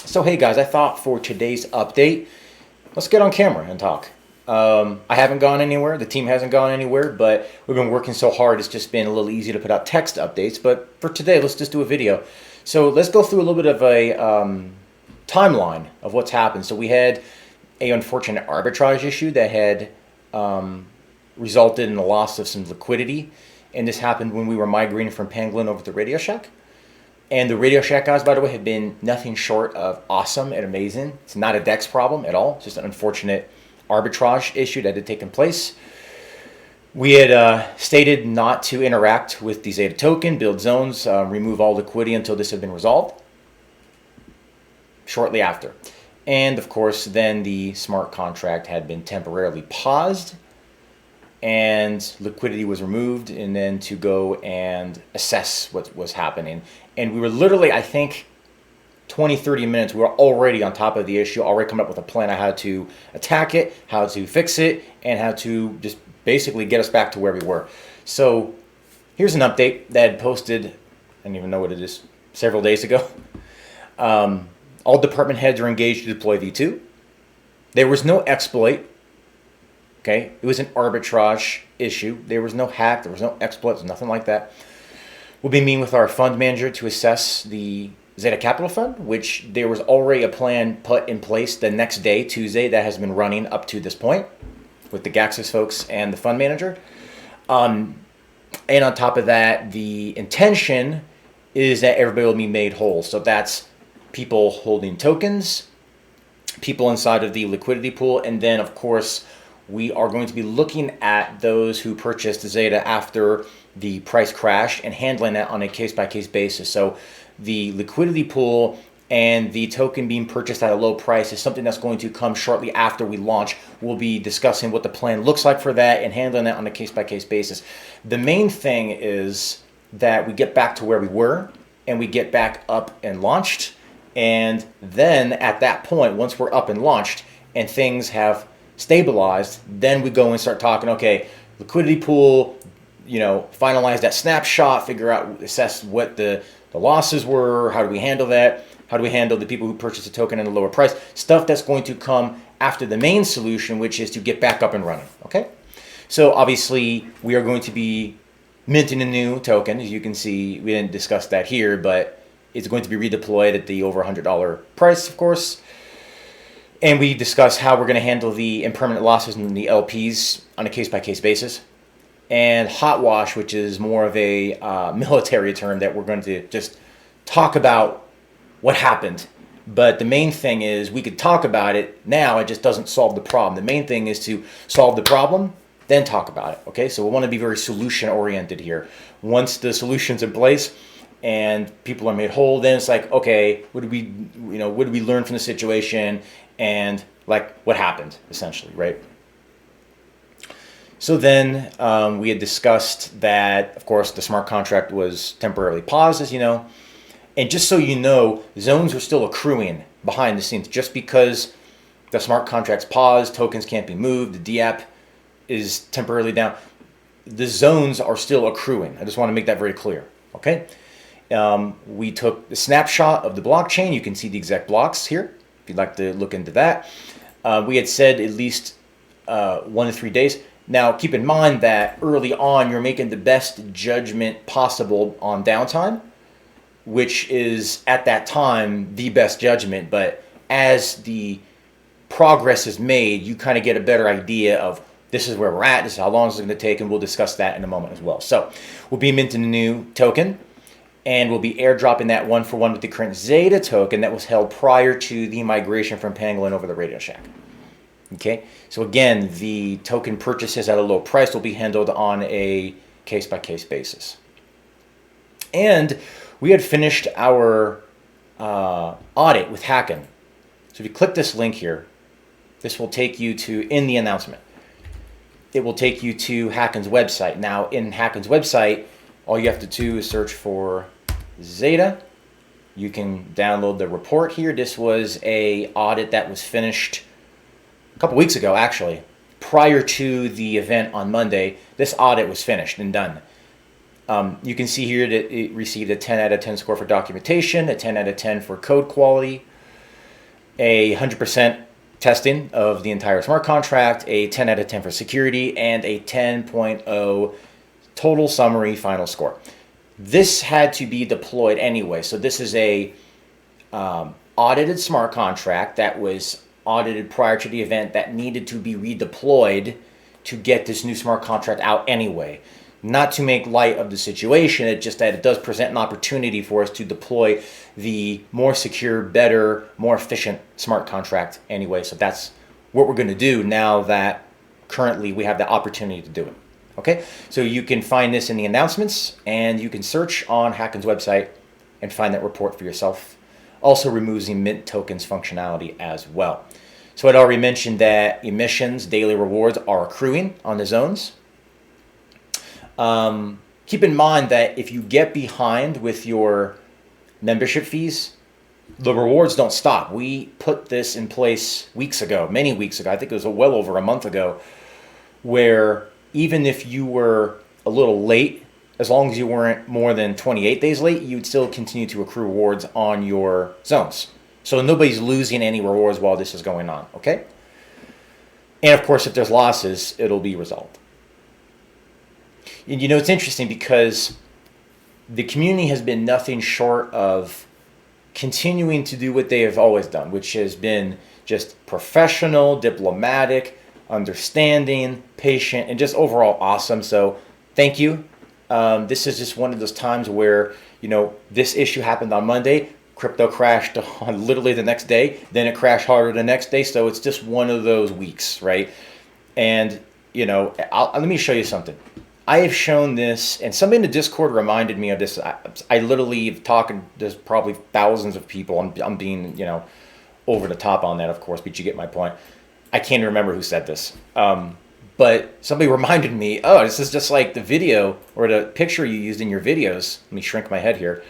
So hey guys, I thought for today's update, let's get on camera and talk. I haven't gone anywhere, the team hasn't gone anywhere, but we've been working so hard it's just been a little easy to put out text updates. But for today, let's just do a video. So let's go through a little bit of a timeline of what's happened. So we had an unfortunate arbitrage issue that had resulted in the loss of some liquidity. And this happened when we were migrating from Pangolin over to Radio Shack. And the Radio Shack guys, by the way, have been nothing short of awesome and amazing. It's not a DEX problem at all. It's just an unfortunate arbitrage issue that had taken place. We had stated not to interact with the XETA token, build zones, remove all liquidity until this had been resolved. Shortly after. And of course, then the smart contract had been temporarily paused and liquidity was removed, and then to go and assess what was happening. And we were literally, I think, 20-30 minutes, we were already on top of the issue, already coming up with a plan on how to attack it, how to fix it, and how to just basically get us back to where we were. So here's an update that had posted, I don't even know what it is, several days ago. All department heads are engaged to deploy V2. There was no exploit. Okay, it was an arbitrage issue. There was no hack, there was no exploits, nothing like that. We'll be meeting with our fund manager to assess the XETA Capital Fund, which there was already a plan put in place the next day, Tuesday, that has been running up to this point with the Gaxis folks and the fund manager. And on top of that, the intention is that everybody will be made whole. So that's people holding tokens, people inside of the liquidity pool, and then, of course, we are going to be looking at those who purchased XETA after the price crashed and handling that on a case-by-case basis. So the liquidity pool and the token being purchased at a low price is something that's going to come shortly after we launch. We'll be discussing what the plan looks like for that and handling that on a case-by-case basis. The main thing is that we get back to where we were and we get back up and launched. And then at that point, once we're up and launched and things have stabilized, then we go and start talking, okay, liquidity pool, finalize that snapshot, figure out, assess what the losses were, how do we handle that, how do we handle the people who purchased a token at a lower price, stuff that's going to come after the main solution, which is to get back up and running, okay? So obviously, we are going to be minting a new token. As you can see, we didn't discuss that here, but it's going to be redeployed at the over $100 price, of course. And we discuss how we're going to handle the impermanent losses in the LPs on a case-by-case basis. And hot wash, which is more of a military term that we're going to just talk about what happened. But the main thing is we could talk about it now, it just doesn't solve the problem. The main thing is to solve the problem, then talk about it. Okay, so we want to be very solution-oriented here. Once the solution's in place and people are made whole, then it's like, okay, what did we learn from the situation? And like what happened, essentially, right? So then we had discussed that, of course, the smart contract was temporarily paused, as you know. And just so you know, zones are still accruing behind the scenes. Just because the smart contract's paused, tokens can't be moved, the DApp is temporarily down, the zones are still accruing. I just want to make that very clear, okay? We took the snapshot of the blockchain. You can see the exact blocks here, if you'd like to look into that. We had said at least 1 to 3 days. Now, keep in mind that early on, you're making the best judgment possible on downtime, which is, at that time, the best judgment. But as the progress is made, you kind of get a better idea of this is where we're at, this is how long it's going to take, and we'll discuss that in a moment as well. So we'll be minting a new token, and we'll be airdropping that one-for-one with the current XETA token that was held prior to the migration from Pangolin over the Radio Shack. Okay, so again, the token purchases at a low price will be handled on a case-by-case basis. And we had finished our audit with Hacken. So if you click this link here, this will take you to, in the announcement, it will take you to Hacken's website. Now, in Hacken's website, all you have to do is search for XETA. You can download the report here. This was a audit that was finished a couple weeks ago, actually. Prior to the event on Monday, this audit was finished and done. You can see here that it received a 10 out of 10 score for documentation, a 10 out of 10 for code quality. a 100% testing of the entire smart contract, a 10 out of 10 for security, and a 10.0 total summary final score. This had to be deployed anyway. So this is a audited smart contract that was audited prior to the event that needed to be redeployed to get this new smart contract out anyway. Not to make light of the situation, it's just that it does present an opportunity for us to deploy the more secure, better, more efficient smart contract anyway. So that's what we're going to do now that currently we have the opportunity to do it. Okay, so you can find this in the announcements, and you can search on Hacken's website and find that report for yourself. Also removes the mint tokens functionality as well. So I'd already mentioned that emissions, daily rewards are accruing on the zones. Keep in mind that if you get behind with your membership fees, the rewards don't stop. We put this in place weeks ago, many weeks ago. I think it was well over a month ago, where even if you were a little late, as long as you weren't more than 28 days late, you'd still continue to accrue rewards on your zones. So nobody's losing any rewards while this is going on, okay? And of course, if there's losses, it'll be resolved. And you know, it's interesting because the community has been nothing short of continuing to do what they have always done, which has been just professional, diplomatic, understanding, patient, and just overall awesome. So thank you. This is just one of those times where, you know, this issue happened on Monday. Crypto crashed on literally the next day. Then it crashed harder the next day. So it's just one of those weeks, right? And, you know, let me show you something. I have shown this, and somebody in the Discord reminded me of this. I literally talking. There's probably thousands of people. I'm being, you know, over the top on that, of course, but you get my point. I can't remember who said this. But somebody reminded me, oh, this is just like the video or the picture you used in your videos. Let me shrink my head here.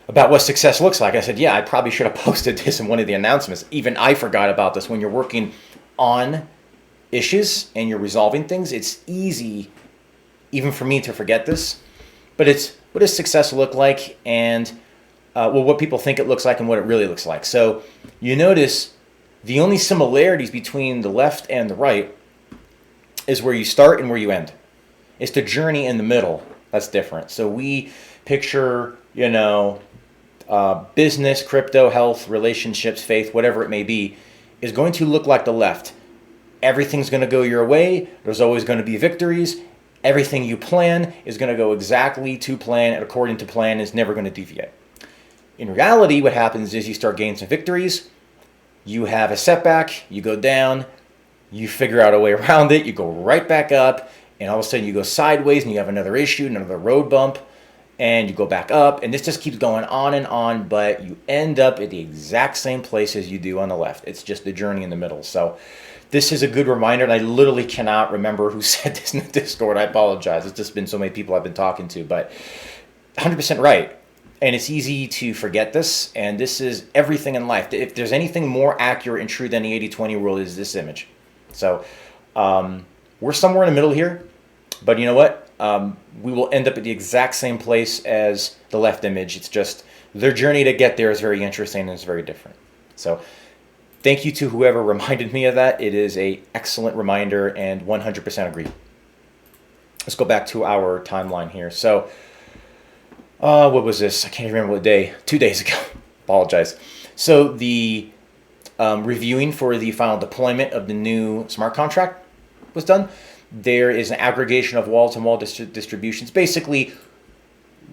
About what success looks like. I said, yeah, I probably should have posted this in one of the announcements. Even I forgot about this. When you're working on issues and you're resolving things, it's easy, even for me, to forget this. But it's, what does success look like, and what people think it looks like and what it really looks like. So you notice the only similarities between the left and the right is where you start and where you end. It's the journey in the middle that's different. So we picture, you know, business, crypto, health, relationships, faith, whatever it may be, is going to look like the left. Everything's going to go your way. There's always going to be victories. Everything you plan is going to go exactly to plan and according to plan, is never going to deviate. In reality, what happens is you start gaining some victories. You have a setback. You go down. You figure out a way around it, you go right back up, and all of a sudden you go sideways and you have another issue, another road bump, and you go back up, and this just keeps going on, but you end up at the exact same place as you do on the left. It's just the journey in the middle. So this is a good reminder, and I literally cannot remember who said this in the Discord. I apologize. It's just been so many people I've been talking to, but 100% right. And it's easy to forget this, and this is everything in life. If there's anything more accurate and true than the 80-20 rule, is this image. So we're somewhere in the middle here, but you know what? We will end up at the exact same place as the left image. It's just their journey to get there is very interesting and it's very different. So thank you to whoever reminded me of that. It is an excellent reminder and 100% agree. Let's go back to our timeline here. So what was this? I can't remember what day. 2 days ago. Apologize. So the reviewing for the final deployment of the new smart contract was done. There is an aggregation of wall to wall distributions. Basically,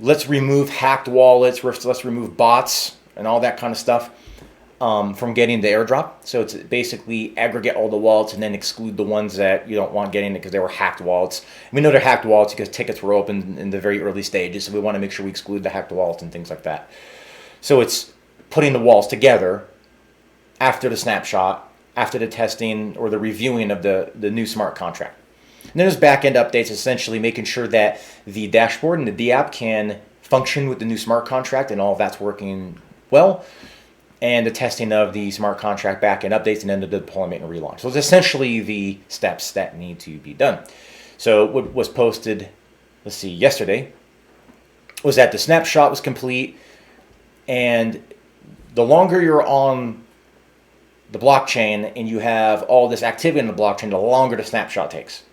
let's remove hacked wallets, let's remove bots and all that kind of stuff from getting the airdrop. So it's basically aggregate all the wallets and then exclude the ones that you don't want getting it because they were hacked wallets. We know they're hacked wallets because tickets were opened in the very early stages, so we want to make sure we exclude the hacked wallets and things like that. So it's putting the walls together after the snapshot, after the testing or the reviewing of the new smart contract. And then there's back-end updates, essentially making sure that the dashboard and the D app can function with the new smart contract and all of that's working well. And the testing of the smart contract back-end updates and then the deployment and relaunch. So it's essentially the steps that need to be done. So what was posted, let's see, yesterday, was that the snapshot was complete. And the longer you're on the blockchain and you have all this activity in the blockchain, the longer the snapshot takes.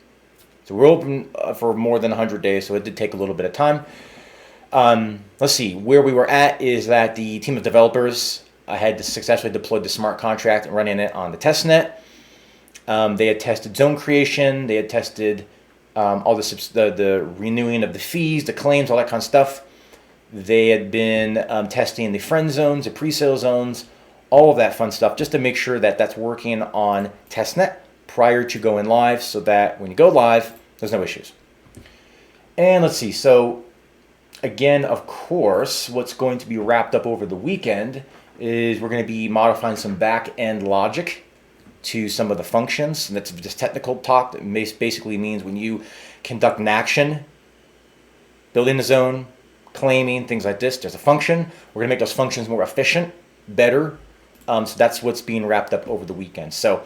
So we're open for more than 100 days, so it did take a little bit of time. Let's see, where we were at is that the team of developers had successfully deployed the smart contract and running it on the testnet. They had tested zone creation, they had tested all the renewing of the fees, the claims, all that kind of stuff. They had been testing the friend zones, the pre-sale zones, all of that fun stuff, just to make sure that that's working on testnet prior to going live, so that when you go live, there's no issues. And let's see, so again, of course, what's going to be wrapped up over the weekend is we're going to be modifying some back-end logic to some of the functions. And that's just technical talk. That basically means when you conduct an action, building a zone, claiming, things like this, there's a function. We're going to make those functions more efficient, better. So that's what's being wrapped up over the weekend. So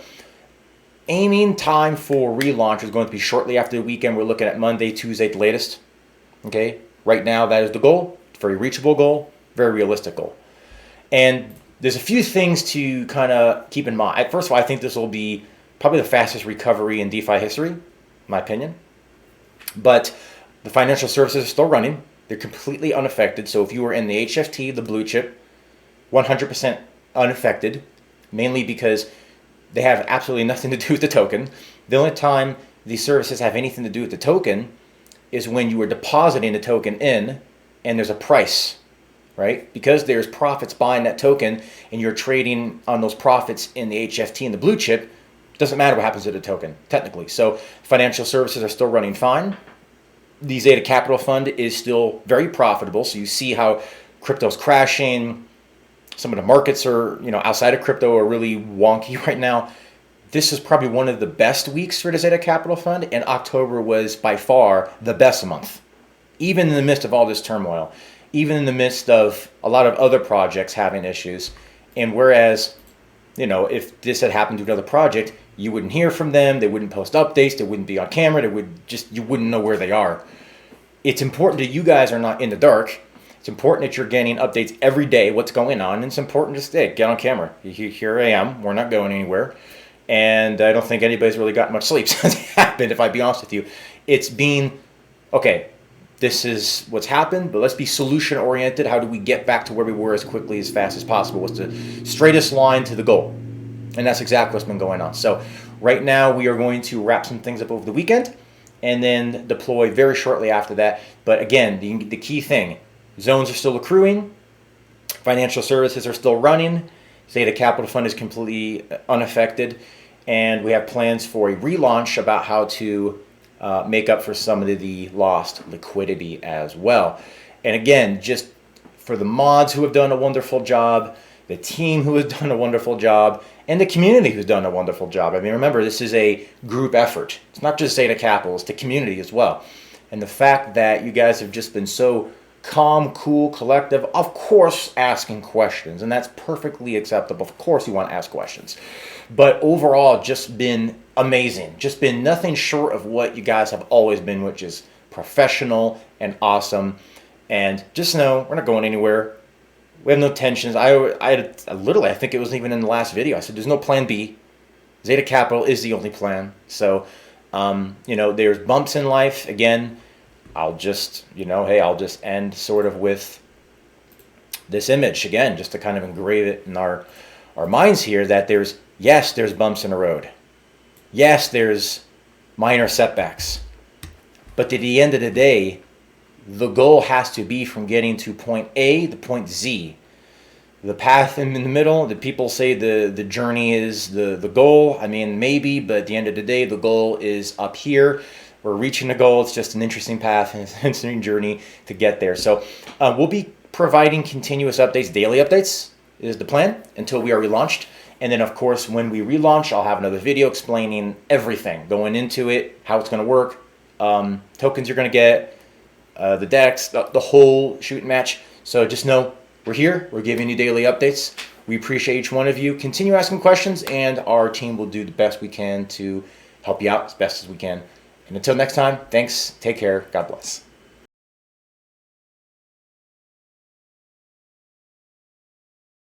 aiming time for relaunch is going to be shortly after the weekend. We're looking at Monday, Tuesday at the latest. Okay, right now that is the goal. It's a very reachable goal, very realistic goal. And there's a few things to kind of keep in mind. First of all, I think this will be probably the fastest recovery in DeFi history, in my opinion. But the financial services are still running. They're completely unaffected. So if you were in the HFT, the blue chip, 100% unaffected, mainly because they have absolutely nothing to do with the token. The only time these services have anything to do with the token is when you are depositing the token in and there's a price, right? Because there's profits buying that token and you're trading on those profits in the HFT and the blue chip, doesn't matter what happens to the token, technically. So financial services are still running fine. The XETA Capital Fund is still very profitable. So you see how crypto's crashing. Some of the markets are, outside of crypto are really wonky right now. This is probably one of the best weeks for the XETA Capital Fund, and October was by far the best month. Even in the midst of all this turmoil, even in the midst of a lot of other projects having issues. And whereas, if this had happened to another project, you wouldn't hear from them, they wouldn't post updates, they wouldn't be on camera, you wouldn't know where they are. It's important that you guys are not in the dark. It's important that you're getting updates every day, what's going on, and it's important to get on camera. Here I am, we're not going anywhere, and I don't think anybody's really got much sleep since it happened, if I be honest with you. It's been, okay, this is what's happened, but let's be solution-oriented. How do we get back to where we were as quickly, as fast as possible? What's the straightest line to the goal? And that's exactly what's been going on. So right now we are going to wrap some things up over the weekend and then deploy very shortly after that. But again, the key thing, zones are still accruing, financial services are still running, XETA Capital Fund is completely unaffected, and we have plans for a relaunch about how to make up for some of the lost liquidity as well. And again, just for the mods who have done a wonderful job, the team who has done a wonderful job, and the community who's done a wonderful job. I mean, remember, this is a group effort. It's not just XETA Capital, it's the community as well. And the fact that you guys have just been so calm, cool, collective, of course asking questions, and that's perfectly acceptable. Of course you want to ask questions. But overall, just been amazing. Just been nothing short of what you guys have always been, which is professional and awesome. And just know, we're not going anywhere. We have no tensions. I literally, I think it was even in the last video, I said there's no plan B. XETA Capital is the only plan. So, there's bumps in life. Again, I'll just, I'll just end sort of with this image again, just to kind of engrave it in our minds here, that there's bumps in the road. Yes, there's minor setbacks. But at the end of the day, the goal has to be from getting to point A to point Z. The path in the middle, the people say the journey is the goal. I mean, maybe, but at the end of the day, the goal is up here. We're reaching the goal. It's just an interesting path and an interesting journey to get there. So we'll be providing continuous updates, daily updates is the plan until we are relaunched. And then, of course, when we relaunch, I'll have another video explaining everything, going into it, how it's going to work, tokens you're going to get, the decks, the whole shoot match. So just know we're here. We're giving you daily updates. We appreciate each one of you. Continue asking questions, and our team will do the best we can to help you out as best as we can. And until next time, thanks. Take care. God bless.